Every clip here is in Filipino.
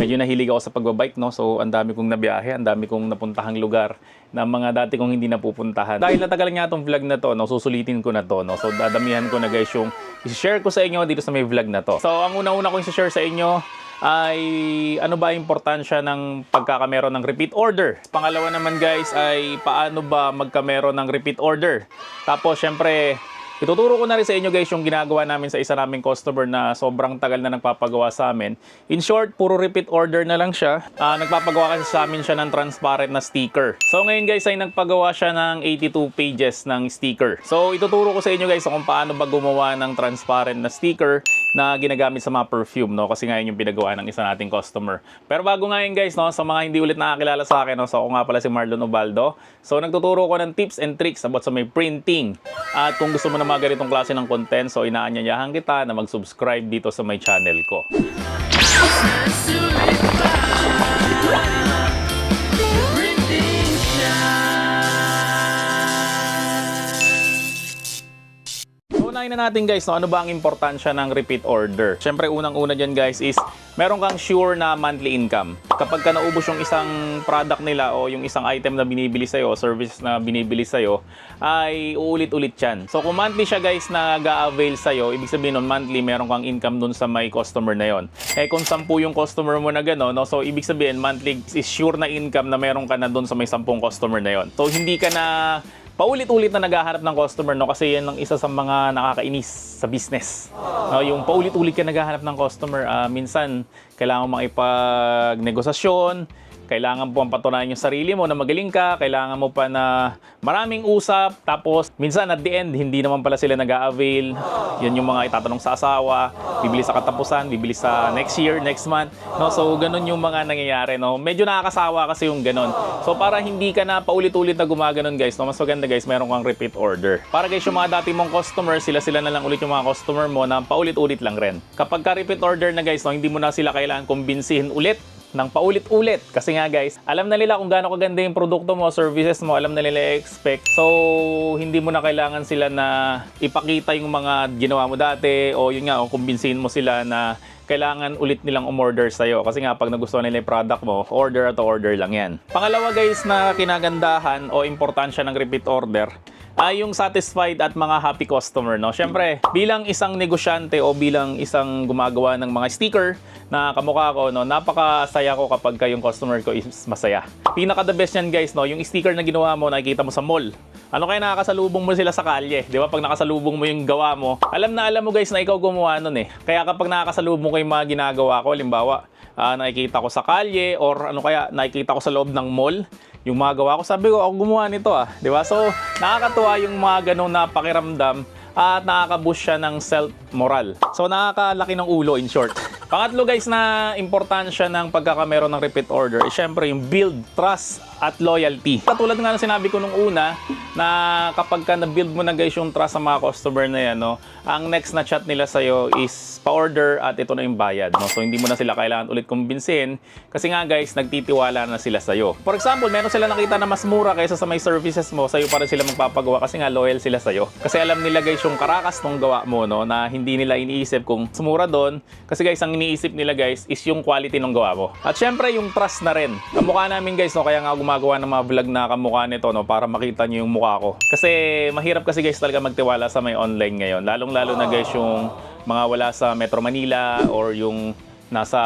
medyo nahilig ako sa pagbabike, no? So, ang dami kong nabiyahe, ang dami kong napuntahang lugar na mga dati kong hindi napupuntahan. Dahil natagal nga itong vlog na to, no? Susulitin ko na to, no? So, dadamihan ko na guys yung i-share ko sa inyo dito sa may vlog na to. So, ang una-una ko i-share sa inyo ay ano ba importansya ng pagkakameron ng repeat order. Pangalawa naman guys ay paano ba magkameron ng repeat order. Tapos syempre ituturo ko na rin sa inyo guys yung ginagawa namin sa isa naming customer na sobrang tagal na nagpapagawa sa amin. In short, puro repeat order na lang siya. Nagpapagawa kasi sa amin siya ng transparent na sticker. So ngayon guys ay nagpagawa siya ng 82 pages ng sticker. So ituturo ko sa inyo guys kung paano ba gumawa ng transparent na sticker na ginagamit sa mga perfume, no? Kasi ngayon yung pinagawa ng isa nating customer. Pero bago ngayon guys, no, sa mga hindi ulit nakakilala sa akin, no, so ako nga pala si Marlon Ubaldo. So nagtuturo ko ng tips and tricks about sa may printing. At kung gusto mo na mga ganitong klase ng content, so inaanyayahan kita na mag-subscribe dito sa my channel ko. Unahin na natin guys, no, ano ba ang importansya ng repeat order? Siyempre unang-una dyan guys is meron kang sure na monthly income. Kapag ka naubos yung isang product nila o yung isang item na binibili sa'yo o service na binibili sa'yo, ay uulit-ulit yan. So kung monthly siya guys na nag-a-avail sa'yo, ibig sabihin nun monthly meron kang income dun sa may customer na yon. Eh kung 10 yung customer mo na gano'n, no, so ibig sabihin monthly is sure na income na meron ka na dun sa may 10 customer na yon. So hindi ka na paulit-ulit na naghahanap ng customer, no, kasi yan ang isa sa mga nakakainis sa business. No, yung paulit-ulit ka naghahanap ng customer, minsan kailangan mo makipag-negosasyon, kailangan po ang patunayan yung sarili mo na magaling ka, kailangan mo pa na maraming usap, tapos minsan at the end, hindi naman pala sila nag-a-avail. Yan yung mga itatanong sa asawa, bibili sa katapusan, bibili sa next year, next month. No? So, ganun yung mga nangyayari. No? Medyo nakakasawa kasi yung ganun. So, para hindi ka na paulit-ulit na gumaganon guys, no? Mas maganda guys, meron kang repeat order. Para guys, yung mga dati mong customer, sila na lang ulit yung mga customer mo na paulit-ulit lang rin. Kapag ka repeat order na guys, no? Hindi mo na sila kailangan kumbinsihin ulit ng paulit-ulit. Kasi nga guys, alam na nila kung gaano kaganda yung produkto mo, services mo, alam na nila expect. So, hindi mo na kailangan sila na ipakita yung mga ginawa mo dati o yun nga, o kumbinsihin mo sila na kailangan ulit nilang umorder sa'yo. Kasi nga, pag nagustuhan nila yung product mo, order at order lang yan. Pangalawa guys na kinagandahan o importansya ng repeat order ay yung satisfied at mga happy customer, no? Siyempre, bilang isang negosyante o bilang isang gumagawa ng mga sticker na kamukha ko, no, napakasaya ko kapag yung customer ko is masaya. Pinaka the best yan guys, no, yung sticker na ginawa mo, nakikita mo sa mall. Ano kaya nakakasalubong mo sila sa kalye, di ba? Pag nakasalubong mo yung gawa mo, alam mo guys na ikaw gumawa nun eh. Kaya kapag nakakasalubong ko yung mga ginagawa ko, halimbawa, nakikita ko sa kalye or ano kaya, nakikita ko sa loob ng mall, yung mga gawa ko, sabi ko, ako gumawa nito di ba? So, nakakatuwa yung mga ganong na pakiramdam at nakaka-boost siya ng self-moral. So, nakakalaki ng ulo in short. Pangatlo guys na importansya ng pagkakameron ng repeat order is syempre yung build trust at loyalty. Katulad nga na sinabi ko nung una na kapag ka na-build mo na guys yung trust sa mga customer na yan, no, ang next na chat nila sa'yo is pa-order at ito na yung bayad. No? So hindi mo na sila kailangan ulit kumbinsin kasi nga guys, nagtitiwala na sila sa'yo. For example, meron sila nakita na mas mura kaysa sa may services mo, sa'yo pa rin sila magpapagawa kasi nga loyal sila sa'yo. Kasi alam nila guys yung karakas ng gawa mo, no, na hindi nila iniisip kung sumura doon. Kasi guys, ang iniisip nila guys is yung quality ng gawa mo. At syempre yung trust na rin. Kamukha namin guys, no, kaya nga gumagawa ng mga vlog na kamukha nito, no, para makita nyo yung mukha ko. Kasi mahirap kasi guys talaga magtiwala sa may online ngayon. Lalong-lalo na guys yung mga wala sa Metro Manila or yung nasa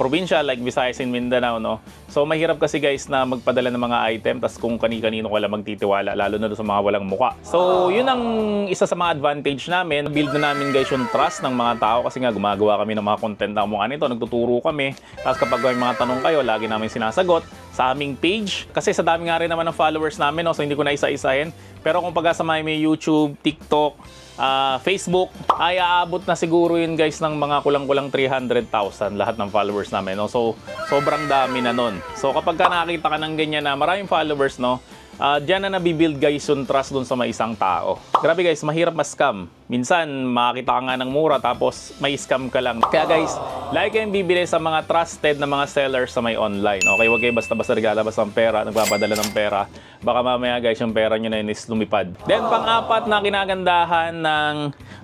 probinsya like Visayas and Mindanao, no? So mahirap kasi guys na magpadala ng mga item tas kung kani-kanino ka lang magtitiwala, lalo na sa mga walang muka. So yun ang isa sa mga advantage namin. Build na namin guys yung trust ng mga tao kasi nga gumagawa kami ng mga content na mukha nito, nagtuturo kami. Tapos kapag may mga tanong kayo, lagi namin sinasagot sa aming page. Kasi sa dami nga rin naman ng followers namin, no? So hindi ko na isa-isahin. Pero kung pagkasamahin may YouTube, TikTok, Facebook, ay aabot na siguro yun guys ng mga kulang-kulang 300,000 lahat ng followers namin, no? So sobrang dami na nun. So kapag ka nakakita ka ng ganyan na maraming followers, no, diyan na nabibuild guys yung trust dun sa may isang tao. Grabe guys, mahirap ma-scam. Minsan makakita ka nga ng mura tapos may scam ka lang. Kaya guys, lagi kayong bibili sa mga trusted na mga sellers sa may online. Okay, wag kayo basta-basta naglalabas ng pera, nagpapadala ng pera. Baka mamaya guys yung pera nyo na yun is lumipad. Then pang-apat na kinagandahan ng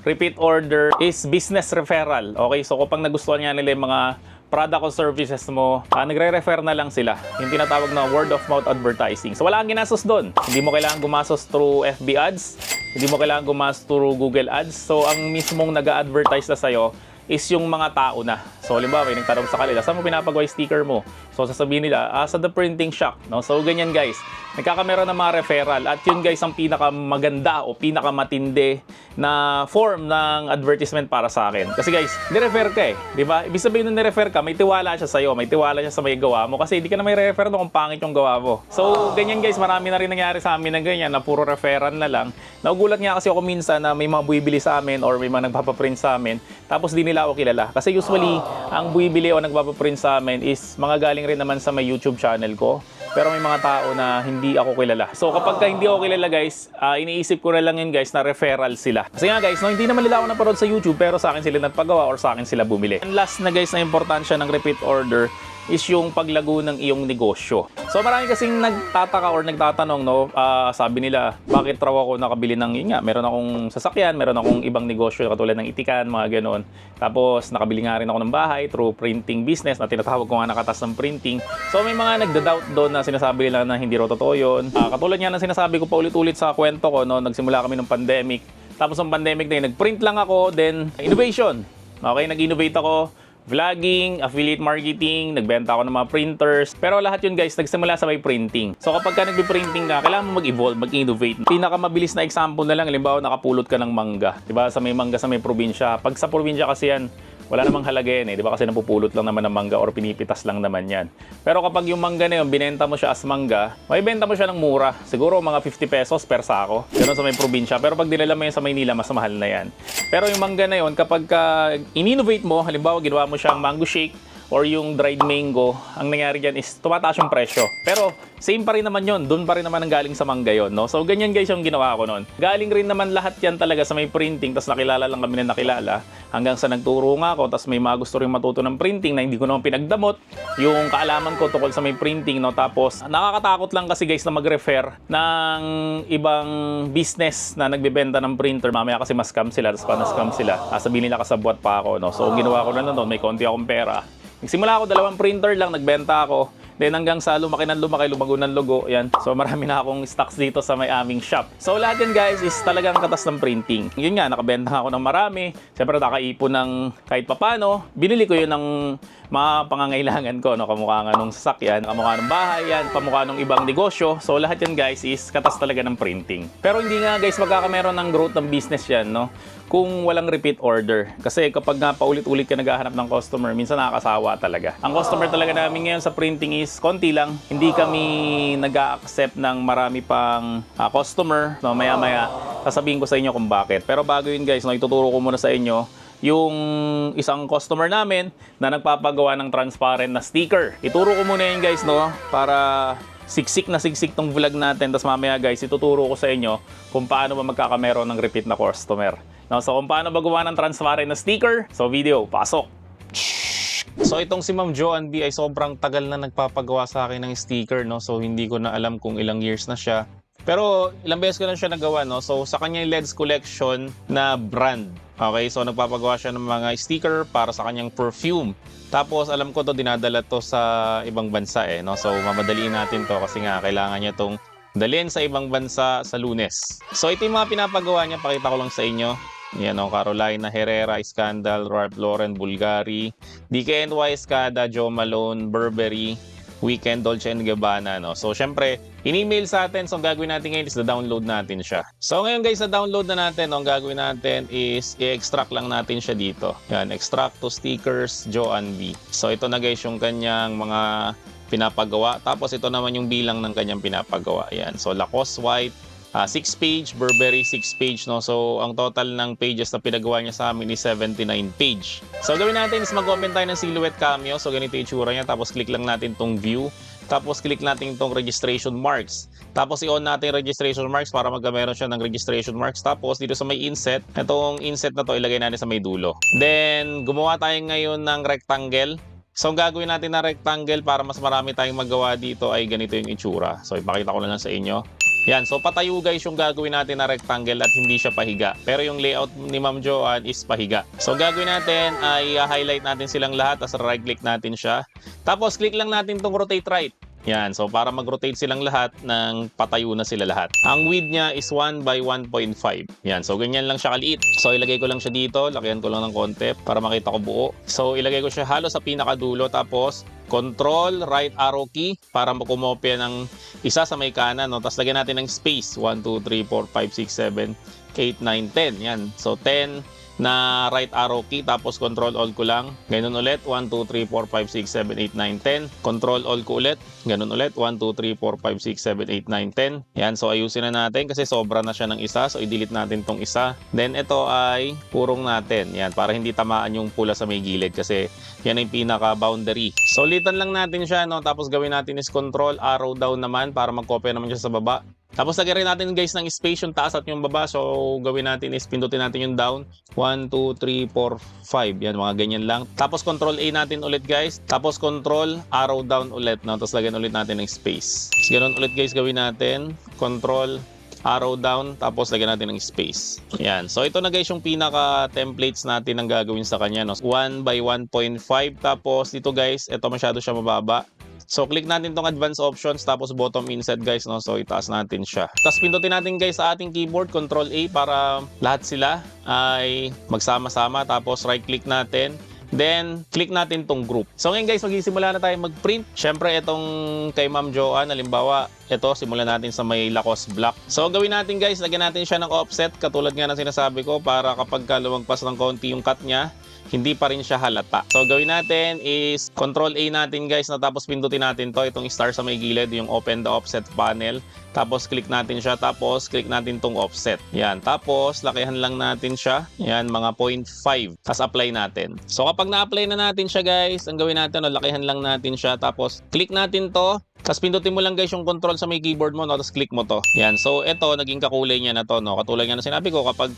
repeat order is business referral. Okay, so kapag nagustuhan nga nila yung mga product o services mo, nagre-refer na lang sila. Yung tinatawag na word of mouth advertising. So wala kang ginastos doon. Hindi mo kailangan gumastos through FB ads, hindi mo kailangan gumastos through Google ads. So ang mismong nag-a-advertise na sa'yo is yung mga tao na. So, halimbawa, may nagtanong sa kanila, saan mo pinapagawa yung sticker mo? So, sasabihin nila, sa The Printing Shop. No? So, ganyan guys. Nagkakameron ng mga referral. At yun guys, ang pinakamaganda o pinakamatindi na form ng advertisement para sa akin. Kasi guys, nirefer ka eh. Di ba? Ibig sabihin nung nirefer ka, may tiwala siya sa'yo. May tiwala siya sa may gawa mo. Kasi hindi ka na may refer no kung pangit yung gawa mo. So, ganyan guys, marami na rin nangyari sa amin na ganyan, na puro referral na lang. Nagugulat nga kasi ako minsan na may mga buibili sa amin or may mga nagpapaprint sa amin. Tapos di nila ako kilala. Kasi usually, ang buibili o nagpapaprint sa amin is mga galing rin naman sa may YouTube channel ko. Pero may mga tao na hindi ako kilala. So kapag hindi ako kilala guys, iniisip ko na lang yun guys na referral sila. Kasi nga guys, no, hindi naman nila ako napanood sa YouTube pero sa akin sila nagpagawa or sa akin sila bumili. And last na guys na importansya ng repeat order is yung paglago ng iyong negosyo. So marami kasing nagtataka or nagtatanong, no, sabi nila, bakit raw ako nakabili ng, yun nga, meron akong sasakyan, meron akong ibang negosyo katulad ng itikan, mga ganon. Tapos nakabili nga rin ako ng bahay through printing business na tinatawag ko nga nakatas ng printing. So may mga nagda-doubt doon na sinasabi nila na hindi raw totoo yun. Katulad nga ng sinasabi ko pa ulit-ulit sa kwento ko, no, nagsimula kami ng pandemic. Tapos ng pandemic na yun, nag-print lang ako, then innovation. Okay, nag-innovate ako. Vlogging, affiliate marketing, nagbenta ako ng mga printers. Pero lahat yun guys, nagsimula sa may printing. So kapag ka nagbe-printing ka, kailangan mo mag-evolve, mag-innovate. Pinakamabilis na example na lang, halimbawa nakapulot ka ng mangga. Diba? Sa may mangga sa may probinsya. Pag sa probinsya kasi yan, wala namang halaga yan eh. Diba? Kasi napupulot lang naman ng mangga or pinipitas lang naman yan. Pero kapag yung mangga na yun, binenta mo siya as mangga, may benta mo siya ng mura. Siguro mga 50 pesos per sako. Ganun sa may probinsya. Pero pag dinala mo yan sa Maynila, mas mahal na yan. Pero yung mangga na yun, kapag in-innovate mo, halimbawa ginawa mo siyang mango shake or yung dried mango, ang nangyari dyan is tumataas yung presyo. Pero same pa rin naman yun. Doon pa rin naman ang galing sa mangga yun. No? So ganyan guys yung ginawa ko noon. Galing rin naman lahat yan talaga sa may printing. Tapos nakilala lang kami na nakilala. Hanggang sa nagturo nga ako. Tapos may mga gusto rin matuto ng printing na hindi ko naman pinagdamot. Yung kaalaman ko tungkol sa may printing. No? Tapos nakakatakot lang kasi guys na mag-refer ng ibang business na nagbebenta ng printer. Mamaya kasi mas-scam sila. Tapos pa na-scam sila. Sabihin nila kasabwat pa ako. No? So ginawa ko na noon. May konti akong pera. Nagsimula ako, 2 printer lang, nagbenta ako. Then hanggang sa lumaki ng lumaki, lumago ng lugo, yan. So marami na akong stocks dito sa may aming shop. So lahat yan guys is talagang katas ng printing. Yun nga, nakabenta ako ng marami. Siyempre nakaipon ng kahit papano. Binili ko yun ng mga pangangailangan ko, no? Kamukha nga nung sasakyan, kamukha ng bahay yan, kamukha ng ibang negosyo. So lahat yan guys is katas talaga ng printing. Pero hindi nga guys magkakameron ng growth ng business yan, no? Kung walang repeat order. Kasi kapag nga paulit-ulit ka naghahanap ng customer, minsan nakakasawa talaga. Ang customer talaga namin ngayon sa printing is konti lang. Hindi kami nag-a-accept ng marami pang customer. No, maya-maya, sasabihin ko sa inyo kung bakit. Pero bago yun guys, no, ituturo ko muna sa inyo yung isang customer namin na nagpapagawa ng transparent na sticker. Ituro ko muna yun guys, no, para siksik na siksik tong vlog natin. Tapos mamaya guys, ituturo ko sa inyo kung paano ba magkakameron ng repeat na customer. No, so kung paano ba gumawa ng transparent na sticker, so video, pasok! So itong si Ma'am Joanne B ay sobrang tagal na nagpapagawa sa akin ng sticker, no? So hindi ko na alam kung ilang years na siya. Pero ilang beses ko na siya nagawa, no? So sa kanyang LEDs collection na brand. Okay, so nagpapagawa siya ng mga sticker para sa kanyang perfume. Tapos alam ko to dinadala to sa ibang bansa eh, no? So mamadaliin natin to kasi nga kailangan niya tong dalhin sa ibang bansa sa Lunes. So ito yung mga pinapagawa niya, pakita ko lang sa inyo. Yan o, Carolina Herrera, Scandal, Ralph Lauren, Bulgari, DKNY, Escada, Jo Malone, Burberry, Weekend, Dolce & Gabbana, no? So, syempre, in-email sa atin. So, ang gagawin natin ngayon is na-download natin siya. So, ngayon guys, na-download na natin. No? Ang gagawin natin is i-extract lang natin siya dito. Yan, extract to stickers, Joanne B. So, ito na guys yung kanyang mga pinapagawa. Tapos, ito naman yung bilang ng kanyang pinapagawa. Yan. So, Lacoste White, 6-page, Burberry 6-page, no? So, ang total ng pages na pinagawa niya sa amin is 79 page. So, gawin natin is mag-open tayo ng Silhouette Cameo. So, ganito yung itsura niya. Tapos, click lang natin tong view. Tapos, click natin tong registration marks. Tapos, i-on natin yung registration marks para magkameron siya ng registration marks. Tapos, dito sa may inset, itong inset na to, ilagay natin sa may dulo. Then, gumawa tayo ngayon ng rectangle. So, ang gagawin natin na rectangle para mas marami tayong magawa dito ay ganito yung itsura. So, ipakita ko lang sa inyo. Yan, so patayo guys yung gagawin natin na rectangle at hindi siya pahiga. Pero yung layout ni Ma'am Joanne is pahiga. So gagawin natin ay highlight natin silang lahat, tapos right click natin siya. Tapos click lang natin tong rotate right. Yan, so para mag-rotate silang lahat ng patayo na sila lahat. Ang width niya is 1 by 1.5. Yan, so ganyan lang siya kaliit. So ilagay ko lang siya dito, lakihan ko lang ng konti para makita ko buo. So ilagay ko siya halos sa pinakadulo, tapos Control right arrow key para makumopya ng isa sa may kanan. No? Tapos lagyan natin ng space. 1, 2, 3, 4, 5, 6, 7, 8, 9, 10. Yan, so 10 na right arrow key, tapos control all ko lang, ganun ulit, 1, 2, 3, 4, 5, 6, 7, 8, 9, 10, control all ko ulit, ganun ulit, 1, 2, 3, 4, 5, 6, 7, 8, 9, 10. Yan, so ayusin na natin kasi sobra na siya ng isa, so i-delete natin tong isa. Then ito ay purong natin, yan, para hindi tamaan yung pula sa may gilid kasi yan ang pinaka boundary. So ulitan lang natin siya, no? Tapos gawin natin is control arrow down naman para mag-copy naman siya sa baba. Tapos lagyan rin natin guys ng space yung taas at yung baba. So gawin natin is pindutin natin yung down. 1, 2, 3, 4, 5. Yan, mga ganyan lang. Tapos control A natin ulit guys. Tapos control arrow down ulit. No? Tapos lagyan ulit natin ng space. Tapos ganun ulit guys gawin natin. Control arrow down. Tapos lagyan natin ng space. Yan. So ito na guys yung pinaka templates natin ang gagawin sa kanya. No? 1 by 1.5. Tapos dito guys, ito masyado siya mababa. So click natin tong advanced options tapos bottom inset guys, no? So itaas natin siya. Tapos pindutin natin guys sa ating keyboard control A para lahat sila ay magsama-sama, tapos right click natin. Then, click natin tong group. So ngayon guys, magsisimula na tayo mag-print. Syempre, itong kay Ma'am Joanne, halimbawa, ito, simulan natin sa may Lacoste block. So gawin natin guys, lagyan natin siya ng offset, katulad nga ng sinasabi ko, para kapag lumagpas ng konti yung cut niya, hindi pa rin siya halata. So gawin natin is control A natin guys, na tapos pindutin natin to, itong star sa may gilid, yung open the offset panel. Tapos click natin siya, tapos click natin tong offset. Yan, tapos lakihan lang natin siya. Yan, mga 0.5. Tapos apply natin. So kapag na-apply na natin siya guys, ang gawin natin, lakihan lang natin siya. Tapos click natin to. Tapos pindutin mo lang guys yung control sa may keyboard mo, no? Tapos click mo to. Yan, so ito, naging kakulay niya na to, no? Katulad nga na sinabi ko, kapag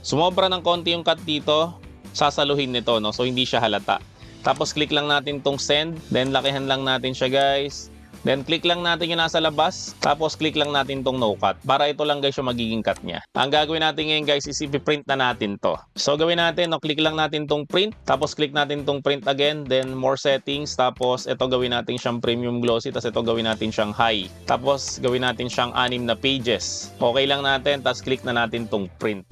sumobra ng konti yung cut dito, sasaluhin nito, no? So hindi siya halata. Tapos click lang natin tong send, then lakihan lang natin siya guys. Then click lang natin yung nasa labas, tapos click lang natin tong no cut. Para ito lang guys yung magiging cut niya. Ang gagawin natin ngayon guys is i-print na natin to. So gawin natin, no, click lang natin tong print, tapos click natin tong print again, then more settings, tapos ito gawin natin siyang premium glossy, tapos ito gawin natin siyang high. Tapos gawin natin siyang 6 na pages. Okay lang natin, tapos click na natin tong print.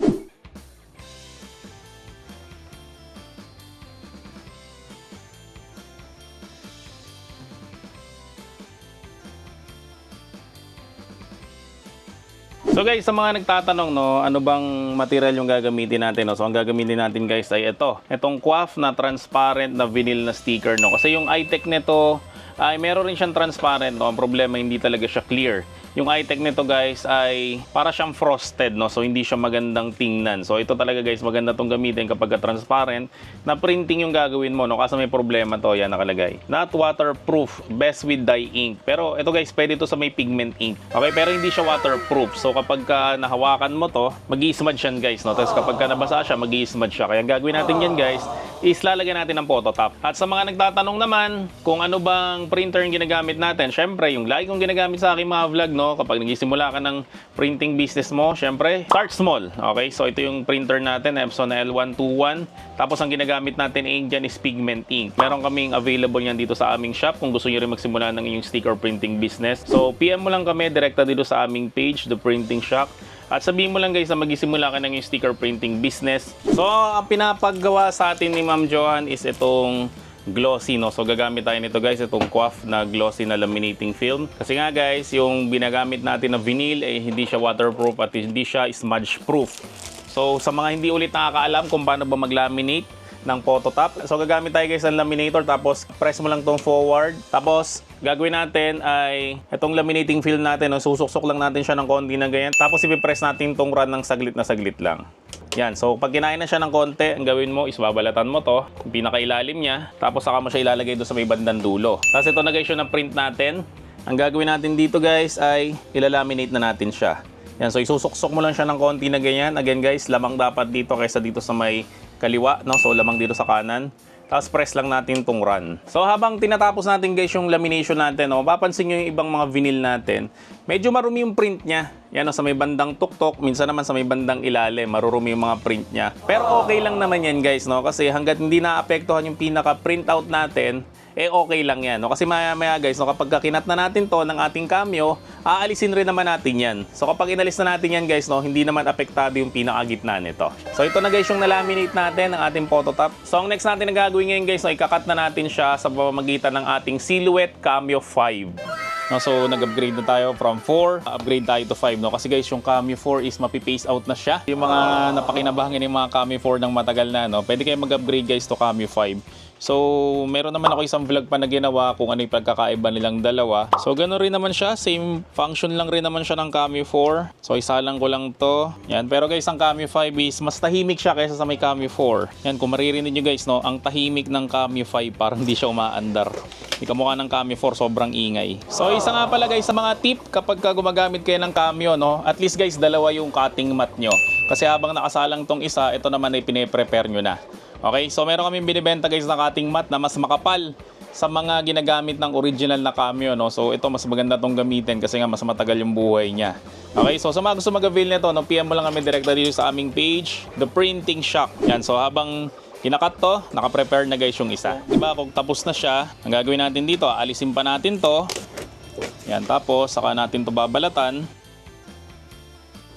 So guys, sa mga nagtatanong, no, ano bang material yung gagamitin natin, no? So ang gagamitin natin guys ay ito. Itong QUAF na transparent na vinyl na sticker, no? Kasi yung iTech nito ay meron rin siyang transparent, no? Ang problema hindi talaga siya clear. Yung iTech nito guys ay para siyang frosted, no? So hindi siya magandang tingnan. So ito talaga guys, maganda tong gamitin kapag transparent na printing yung gagawin mo, no? Kasi may problema to, yan nakalagay. Not waterproof, best with dye ink. Pero ito guys, pwede to sa may pigment ink. Okay, pero hindi siya waterproof. So kapag nahawakan mo to, mag-i-smudge yan guys, no? Tapos kapag nabasa siya, mag-i-smudge siya. Kaya gagawin natin yan guys, is lalagyan natin ng phototop. At sa mga nagtatanong naman kung ano bang printer yung ginagamit natin, syempre yung lagi kong ginagamit sa aking mga vlog, no? Kapag nagsisimula ka ng printing business mo, syempre, start small. Okay, so ito yung printer natin, Epson L121. Tapos ang ginagamit natin dyan is pigment ink. Meron kaming available yan dito sa aming shop kung gusto nyo rin magsimula ng inyong sticker printing business. So PM mo lang kami, direkta dito sa aming page, The Printing Shop. At sabihin mo lang guys na magsisimula ka ng yung sticker printing business. So ang pinapagawa sa atin ni Ma'am Joanne is itong glossy, no? So gagamit tayo nito guys, itong QUAF na glossy na laminating film. Kasi nga guys, yung binagamit natin na vinyl hindi siya waterproof at hindi siya smudge proof. So sa mga hindi ulit nakakaalam kung paano ba mag-laminate ng phototop, so gagamit tayo guys ng laminator, tapos press mo lang tong forward, tapos gagawin natin ay itong laminating film natin, no? Susuksok lang natin siya ng konti na ganyan, tapos ipipress natin tong run ng saglit na saglit lang. Yan, so pag kinain na siya ng konti, ang gawin mo is babalatan mo to, yung pinakailalim niya, tapos saka mo siya ilalagay doon sa may bandang dulo. Tapos ito na guys yung na-print natin. Ang gagawin natin dito guys ay ilalaminate na natin siya. Yan, so isusuksok mo lang siya ng konti na ganyan. Again guys, lamang dapat dito kaysa dito sa may kaliwa, no? So lamang dito sa kanan. Tapos press lang natin itong run. So habang tinatapos natin guys yung lamination natin, no, mapapansin nyo yung ibang mga vinyl natin, medyo marumi yung print niya. Yan, no, sa may bandang tuktok, minsan naman sa may bandang ilalim, marurumi yung mga print niya. Pero okay lang naman yan guys, no, kasi hanggat hindi naapektuhan yung pinaka-printout natin, okay lang yan. No? Kasi maya guys, no, kapag kinat na natin to ng ating Cameo, aalisin rin naman natin yan. So kapag inalis na natin yan guys, no, hindi naman apektado yung pinakagitna nito. So ito na guys yung nalaminate natin ng ating phototop. So ang next natin na gagawin ngayon guys, no, ikakat na natin siya sa pamamagitan ng ating Silhouette Cameo 5. No, so nag-upgrade na tayo from 4, upgrade tayo to 5. No? Kasi guys, yung Cameo 4 is mapipace out na siya. Yung mga napakinabangin ng mga Cameo 4 ng matagal na, no, pwede kayo mag-upgrade guys to Cameo 5. So, meron naman ako isang vlog pa na ginawa kung ano yung pagkakaiba nilang dalawa. So, gano'n rin naman siya. Same function lang rin naman siya ng Cameo 4. So, isa lang ko lang to. Yan. Pero guys, ang Cameo 5 is mas tahimik siya kaysa sa may Cameo 4. Yan, kung maririnig nyo guys, no, ang tahimik ng Cameo 5 parang hindi siya umaandar. Hindi kamukha ng Cameo 4, sobrang ingay. So, isa nga pala guys sa mga tip kapag gumagamit kayo ng Cameo, no, at least guys, dalawa yung cutting mat nyo. Kasi habang nakasalang tong isa, ito naman ay pine-prepare nyo na. Okay, so meron kaming binibenta guys na cutting mat na mas makapal sa mga ginagamit ng original na Cameo, no? So ito mas maganda tong gamitin kasi nga mas matagal yung buhay niya. Okay, so sa mga gusto mag-avail nito, no, PM mo lang kami direkta dito sa aming page, The Printing Shop. Yan, so habang kinakat to, naka-prepare na guys yung isa. Diba, kung tapos na siya, ang gagawin natin dito, alisin pa natin to. Yan, tapos saka natin to babalatan.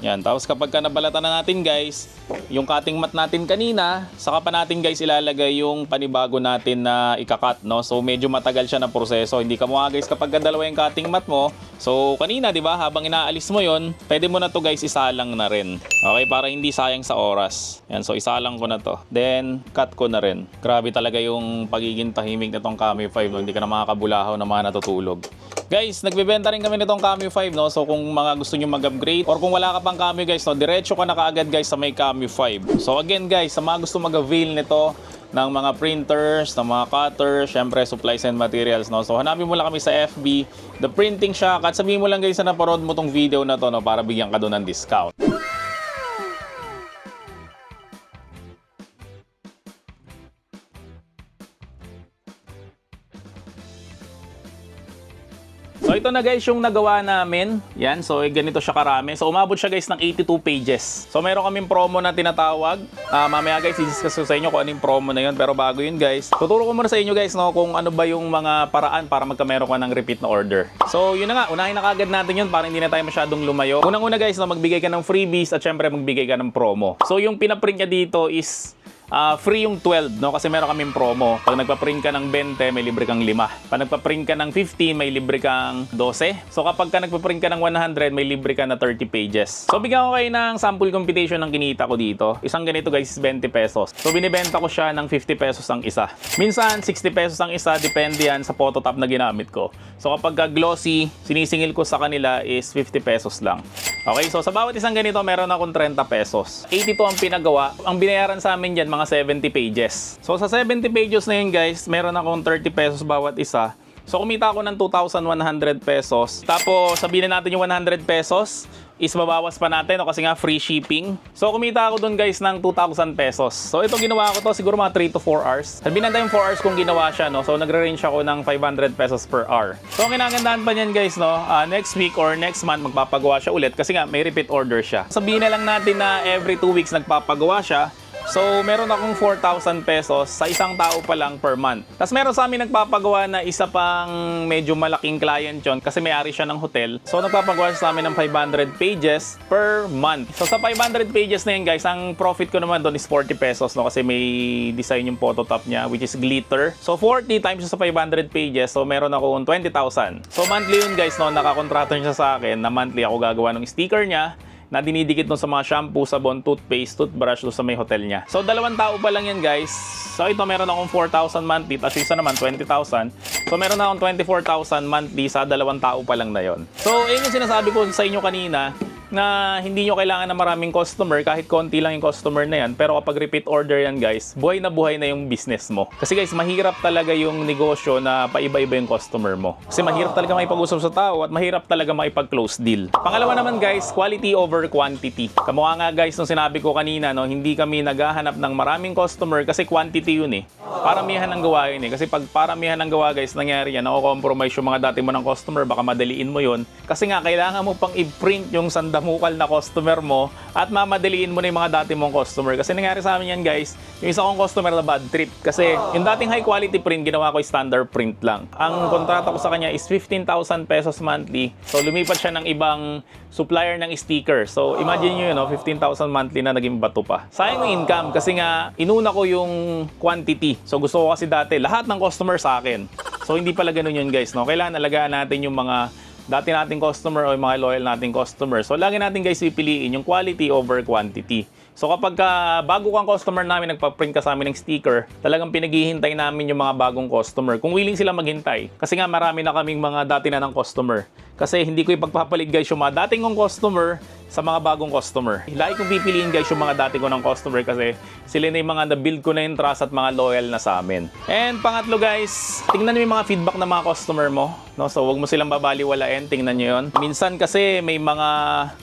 Yan, tapos kapag nabalatan na natin guys, yung cutting mat natin kanina, saka pa natin guys ilalagay yung panibago natin na ikakat, no? So medyo matagal siya na proseso. Hindi ka mukha guys kapag dalawa yung cutting mat mo. So kanina, di ba, habang inaalis mo yon, pwede mo na to guys isalang na rin. Okay, para hindi sayang sa oras. Yan, so isalang ko na to. Then, cut ko na rin. Grabe talaga yung pagiging tahimik nitong Cameo 5, no? Hindi ka na makakabulahaw na mga natutulog. Guys, nagbebenta rin kami nitong Cameo 5, no? So kung mga gusto nyo mag-upgrade or kung wala ka pang Cameo guys, no, diretso ka na kaagad guys sa may Cameo 5. So again guys, sa mga gusto mag-avail nito ng mga printers, ng mga cutters, syempre supplies and materials, no. So hanapin mo lang kami sa FB, The Printing Shop, at sabihin mo lang guys na naparod mo tong video na to, no, para bigyan ka doon ng discount. So ito na guys yung nagawa namin. Yan, so ganito siya karami. So umabot siya guys ng 82 pages. So meron kaming promo na tinatawag. Mamaya guys, i-discuss ko sa inyo kung anong promo na yun. Pero bago yun guys, tuturo ko muna sa inyo guys, no, kung ano ba yung mga paraan para magkameron ka ng repeat na order. So yun na nga, unahin na kagad natin yun para hindi na tayo masyadong lumayo. Unang-una guys, no, magbigay ka ng freebies at syempre magbigay ka ng promo. So yung pinaprint niya dito is free yung 12, no? Kasi meron kaming promo. Pag nagpa-print ka ng 20, may libre kang 5. Pag nagpa-print ka ng 50, may libre kang 12. So kapag ka nagpa-print ka ng 100, may libre ka na 30 pages. So bigyan ko kayo ng sample computation ng kinita ko dito. Isang ganito guys is 20 pesos. So binibenta ko siya ng 50 pesos ang isa. Minsan 60 pesos ang isa, depende yan sa phototop na ginamit ko. So kapag ka glossy, sinisingil ko sa kanila is 50 pesos lang. Okay, so sa bawat isang ganito, meron akong 30 pesos. 82 ang pinagawa. Ang binayaran sa amin dyan, mga 70 pages. So sa 70 pages na yun guys, meron akong 30 pesos bawat isa. So kumita ako ng 2,100 pesos. Tapos sabihin na natin yung 100 pesos is babawas pa natin, no, kasi nga free shipping. So kumita ako dun guys ng 2,000 pesos. So ito ginawa ko to siguro mga 3 to 4 hours. Sabihin natin yung 4 hours kung ginawa siya, no. So nagre-range ako ng 500 pesos per hour. So ang kinagandaan pa niyan guys, no, next week or next month magpapagawa siya ulit kasi nga may repeat order siya. Sabihin na lang natin na every 2 weeks nagpapagawa siya. So, meron akong 4,000 pesos sa isang tao pa lang per month. Tapos meron sa amin nagpapagawa na isa pang medyo malaking client yon kasi may-ari siya ng hotel. So, nagpapagawa siya sa amin ng 500 pages per month. So, sa 500 pages na yun guys, ang profit ko naman doon is 40 pesos, no? Kasi may design yung phototop niya, which is glitter. So, 40 times sa 500 pages, so meron ako 20,000. So, monthly yun guys, no? Nakakontrato niya sa akin na monthly ako gagawa ng sticker niya na dinidikit nun sa mga shampoo, sabon, toothpaste, toothbrush doon sa may hotel niya. So, 2 tao pa lang yan guys. So, ito meron akong 4,000 monthly, tapos isa naman 20,000. So, meron akong 24,000 monthly sa 2 tao pa lang na yon. So, yun yung sinasabi ko sa inyo kanina, na hindi nyo kailangan na maraming customer, kahit konti lang yung customer na yan. Pero kapag repeat order yan guys, buhay na yung business mo. Kasi guys, mahirap talaga yung negosyo na paiba-iba yung customer mo. Kasi mahirap talaga makipag-usap sa tao at mahirap talaga makipag-close deal. Pangalawa naman guys, quality over quantity. Kamukha nga guys nung sinabi ko kanina, no, hindi kami naghahanap ng maraming customer kasi quantity yun eh. Paramihan ng gawain eh. Kasi pag paramihan ng gawa guys, nangyari yan, nako-compromise yung mga dati mo ng customer, baka madaliin mo yun. Kasi nga, kailangan mo pang i-print yung sandamukal na customer mo at mamadaliin mo na yung mga dati mong customer. Kasi nangyari sa amin yan guys, yung isa kong customer na bad trip. Kasi yung dating high quality print, ginawa ko standard print lang. Ang kontrata ko sa kanya is 15,000 pesos monthly. So lumipat siya ng ibang supplier ng sticker. So imagine nyo yun, no? 15,000 monthly na naging bato pa. Sayang yung income kasi nga inuna ko yung quantity. So gusto ko kasi dati lahat ng customer sa akin. So hindi pala ganun yun guys, no? Kailangan alagaan natin yung mga dati nating customer o yung mga loyal nating customer. So lagi natin guys pipiliin yung quality over quantity. So kapag bago kang customer namin, nagpa-print ka sa amin ng sticker, talagang pinaghihintay namin yung mga bagong customer. Kung willing sila maghintay. Kasi nga marami na kaming mga dati na ng customer. Kasi hindi ko ipagpapalit guys yung mga dating kong customer sa mga bagong customer. Lagi kong pipiliin guys yung mga dati ko ng customer kasi sila na yung mga na-build ko na yung trust at mga loyal na sa amin. And pangatlo guys, tingnan nyo yung mga feedback ng mga customer mo. No? So huwag mo silang babaliwalain, tingnan nyo yun. Minsan kasi may mga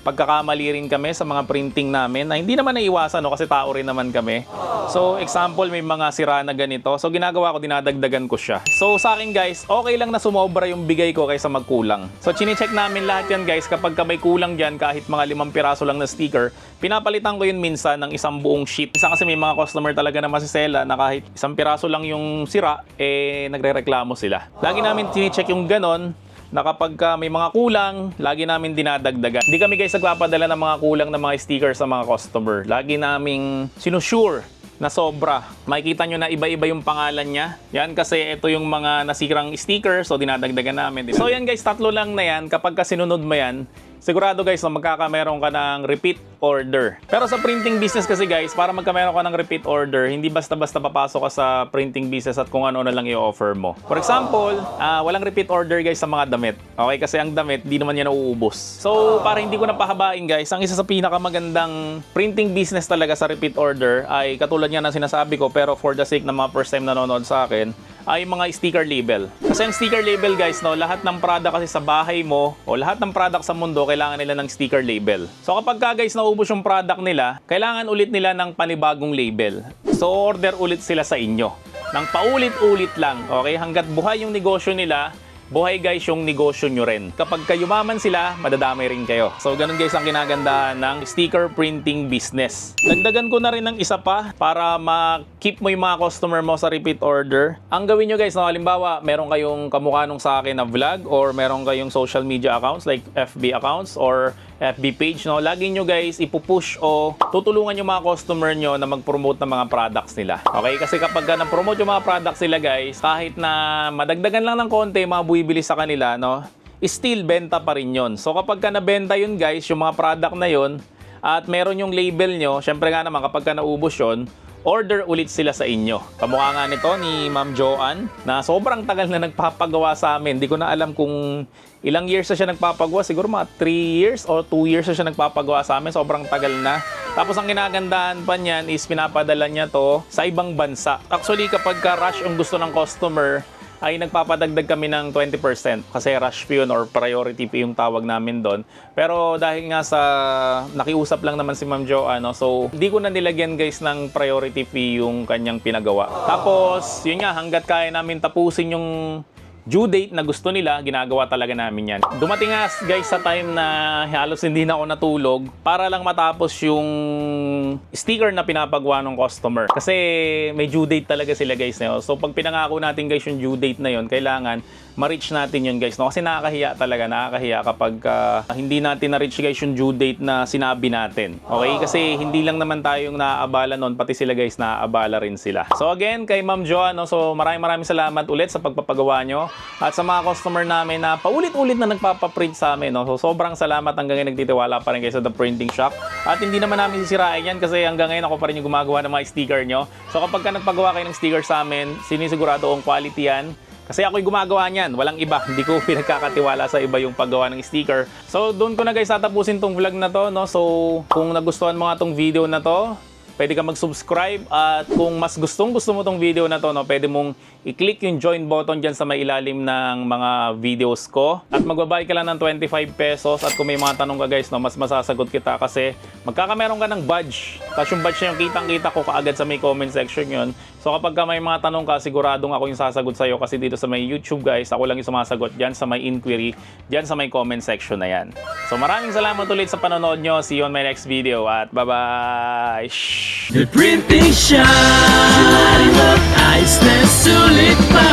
pagkakamali rin kami sa mga printing namin na hindi naman naiwasan, no? Kasi tao rin naman kami. So example, may mga sira na ganito. So ginagawa ko, dinadagdagan ko siya. So sa akin guys, okay lang na sumobra yung bigay ko kaysa magkulang. So chine-check namin lahat yan guys. Kapag may kulang dyan, kahit mga 5 piraso lang na sticker, pinapalitan ko yun minsan ng isang buong sheet. Isa kasi may mga customer talaga na masisela na kahit 1 piraso lang yung sira, nagre-reklamo sila. Lagi namin chine-check yung ganon, na kapag may mga kulang, lagi namin dinadagdagan. Hindi kami guys nagpapadala ng mga kulang na mga sticker sa mga customer. Lagi naming sinusure na sobra. Makikita nyo na iba-iba yung pangalan niya. Yan kasi ito yung mga nasirang sticker, so dinadagdagan namin. So yan guys, 3 lang na yan. Kapag sinunod mo yan, sigurado guys na magkakameron ka ng repeat order. Pero sa printing business kasi guys, para magkameron ka ng repeat order, hindi basta-basta papasok ka sa printing business at kung ano na lang i-offer mo. For example, walang repeat order guys sa mga damit. Okay, kasi ang damit, di naman yan nauubos. So, para hindi ko napahabain guys, ang isa sa pinakamagandang printing business talaga sa repeat order ay katulad nga ng sinasabi ko, pero for the sake ng mga first time nanonood sa akin, ay mga sticker label. Kasi ang sticker label guys, no, lahat ng product kasi sa bahay mo o lahat ng product sa mundo, kailangan nila ng sticker label. So kapag guys naubos yung product nila, kailangan ulit nila ng panibagong label. So order ulit sila sa inyo. Nang paulit-ulit lang, okay? Hanggat buhay yung negosyo nila, buhay guys yung negosyo nyo rin. Kapag yumaman sila, madadamay rin kayo. So ganun guys ang kinagandahan ng sticker printing business. Dagdagan ko na rin ng isa pa para ma-keep mo yung mga customer mo sa repeat order. Ang gawin nyo guys, no, halimbawa meron kayong kamukha nung sa akin na vlog or meron kayong social media accounts like FB accounts or FB page, no? Lagi nyo guys ipupush o tutulungan yung mga customer nyo na mag-promote ng mga products nila. Okay? Kasi kapag na-promote yung mga products nila guys, kahit na madagdagan lang ng konti mga buibili sa kanila, no? Still benta pa rin yun. So kapag nabenta yun guys, yung mga product na yun at meron yung label nyo, syempre nga naman kapag naubos yun, order ulit sila sa inyo. Kamukha nga nito ni Ma'am Joanne na sobrang tagal na nagpapagawa sa amin. Hindi ko na alam kung ilang years na siya nagpapagawa. Siguro mga 3 years or 2 years na siya nagpapagawa sa amin. Sobrang tagal na. Tapos ang ginagandahan pa niyan is pinapadala niya to sa ibang bansa. Actually kapag rush ang gusto ng customer, ay nagpapadagdag kami ng 20% kasi rush fee yun or priority fee yung tawag namin doon. Pero dahil nga sa nakiusap lang naman si Ma'am Jo, so hindi ko na nilagyan guys ng priority fee yung kanyang pinagawa. Tapos yun nga, hanggat kaya namin tapusin yung due date na gusto nila, ginagawa talaga namin yan. Dumating nga guys sa time na halos hindi na ako natulog para lang matapos yung sticker na pinapagawa ng customer. Kasi may due date talaga sila guys. No? So pag pinangako natin guys yung due date na yun, kailangan ma-reach natin yun guys. No? Kasi nakakahiya talaga, nakakahiya kapag hindi natin na-reach guys yung due date na sinabi natin. Okay? Kasi hindi lang naman tayo yung naaabala nun, pati sila guys naaabala rin sila. So again, kay Ma'am Jo, so maraming salamat ulit sa pagpapagawa nyo. At sa mga customer namin na paulit-ulit na nagpapaprint sa amin, no? So sobrang salamat, hanggang ngayon nagtitiwala pa rin kayo sa The Printing Shop. At hindi naman namin sisirain yan kasi hanggang ngayon ako pa rin yung gumagawa ng mga sticker nyo. So kapag ka nagpagawa kayo ng sticker sa amin, sinisigurado kong quality yan. Kasi ako'y gumagawa niyan, walang iba. Hindi ko pinagkakatiwala sa iba yung paggawa ng sticker. So doon ko na guys tatapusin tong vlog na to, no? So kung nagustuhan mo nga tong video na to, pwede ka mag-subscribe, at kung mas gusto mo tong video na to, no, pwede mong i-click yung join button dyan sa may ilalim ng mga videos ko. At magbabayad ka lang ng 25 pesos, at kung may mga tanong ka guys, no, mas masasagot kita kasi magkakameron ka ng badge. Tapos yung badge na yung kitang-kita ko kaagad sa may comment section yun. So kapag ka may mga tanong ka, siguradong ako yung sasagot sa'yo kasi dito sa may YouTube guys, ako lang yung sumasagot dyan sa may inquiry, dyan sa may comment section na yan. So maraming salamat ulit sa panonood nyo. See you on my next video at bye-bye! The printing shop ayos na sulit pa.